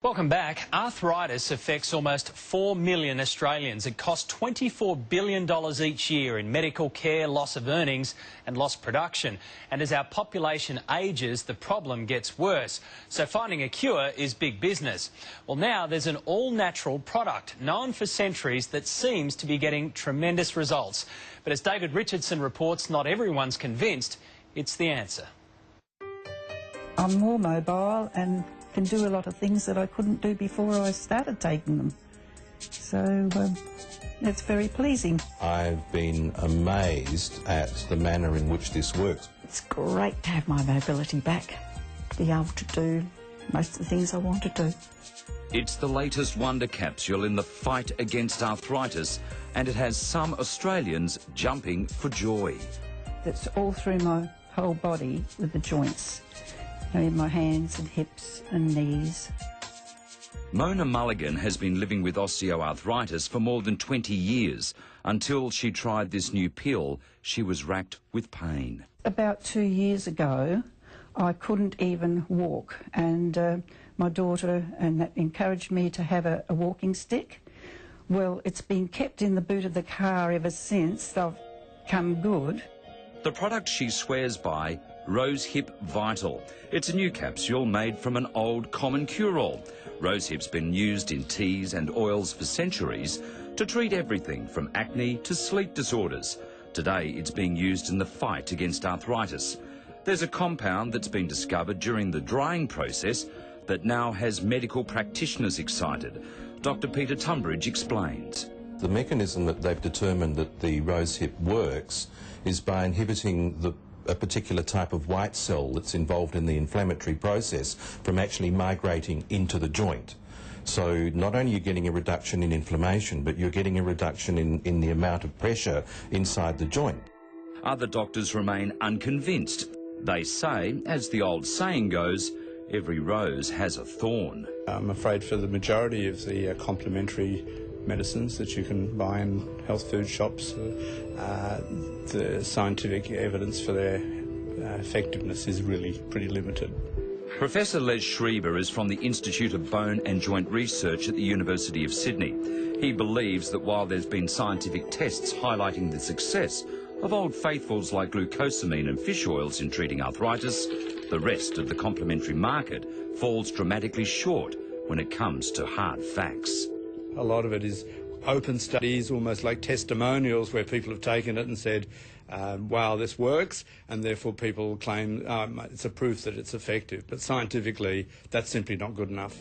Welcome back. Arthritis affects almost 4 million Australians. It costs $24 billion each year in medical care, loss of earnings and lost production. And as our population ages, the problem gets worse. So finding a cure is big business. Well, now there's an all-natural product known for centuries that seems to be getting tremendous results. But as David Richardson reports, not everyone's convinced it's the answer. I'm more mobile and can do a lot of things that I couldn't do before I started taking them. So it's very pleasing. I've been amazed at the manner in which this works. It's great to have my mobility back, be able to do most of the things I want to do. It's the latest wonder capsule in the fight against arthritis, and it has some Australians jumping for joy. It's all through my whole body with the joints. In my hands and hips and knees. Mona Mulligan has been living with osteoarthritis for more than 20 years. Until she tried this new pill, she was racked with pain. About 2 years ago, I couldn't even walk, and my daughter and that encouraged me to have a walking stick. Well, it's been kept in the boot of the car ever since. I've come good. The product she swears by, Rosehip Vital. It's a new capsule made from an old common cure-all. Rosehip's been used in teas and oils for centuries to treat everything from acne to sleep disorders. Today it's being used in the fight against arthritis. There's a compound that's been discovered during the drying process that now has medical practitioners excited. Dr. Peter Tunbridge explains. The mechanism that they've determined that the rosehip works is by inhibiting a particular type of white cell that's involved in the inflammatory process from actually migrating into the joint. So not only are you getting a reduction in inflammation, but you're getting a reduction in the amount of pressure inside the joint. Other doctors remain unconvinced. They say, as the old saying goes, every rose has a thorn. I'm afraid for the majority of the complementary medicines that you can buy in health food shops, the scientific evidence for their effectiveness is really pretty limited. Professor Les Schreiber is from the Institute of Bone and Joint Research at the University of Sydney. He believes that while there's been scientific tests highlighting the success of old faithfuls like glucosamine and fish oils in treating arthritis, the rest of the complementary market falls dramatically short when it comes to hard facts. A lot of it is open studies, almost like testimonials, where people have taken it and said, wow, this works, and therefore people claim it's a proof that it's effective. But scientifically, that's simply not good enough.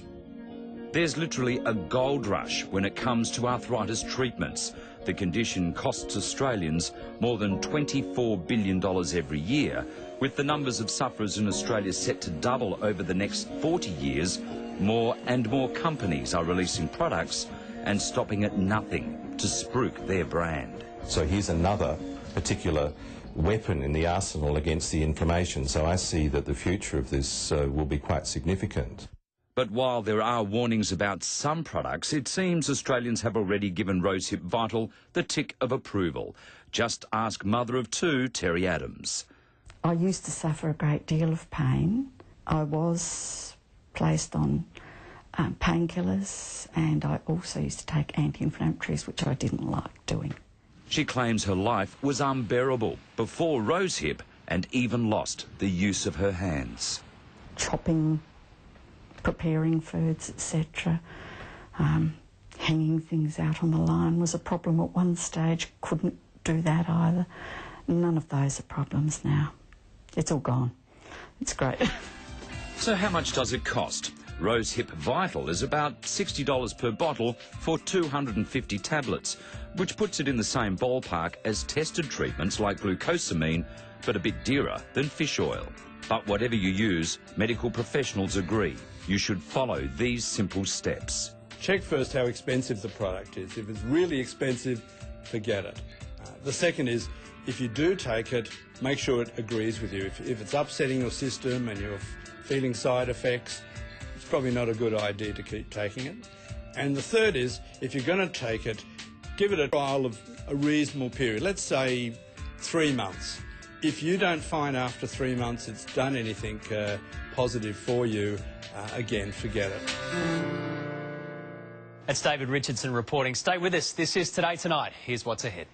There's literally a gold rush when it comes to arthritis treatments. The condition costs Australians more than $24 billion every year, with the numbers of sufferers in Australia set to double over the next 40 years. More and more companies are releasing products and stopping at nothing to spruik their brand. So here's another particular weapon in the arsenal against the inflammation. So I see that the future of this will be quite significant. But while there are warnings about some products, it seems Australians have already given Rosehip Vital the tick of approval. Just ask mother of two, Terry Adams. I used to suffer a great deal of pain. I was placed on painkillers, and I also used to take anti-inflammatories, which I didn't like doing. She claims her life was unbearable before Rosehip and even lost the use of her hands. Chopping, preparing foods, etc. Hanging things out on the line was a problem at one stage. Couldn't do that either. None of those are problems now. It's all gone. It's great. So how much does it cost? Rosehip Vital is about $60 per bottle for 250 tablets, which puts it in the same ballpark as tested treatments like glucosamine, but a bit dearer than fish oil. But whatever you use, medical professionals agree you should follow these simple steps. Check first how expensive the product is. If it's really expensive, forget it. The second is, if you do take it, make sure it agrees with you. If it's upsetting your system and you're feeling side effects, it's probably not a good idea to keep taking it. And the third is, if you're going to take it, give it a trial of a reasonable period. Let's say 3 months. If you don't find after 3 months it's done anything positive for you, again, forget it. That's David Richardson reporting. Stay with us. This is Today Tonight. Here's what's ahead.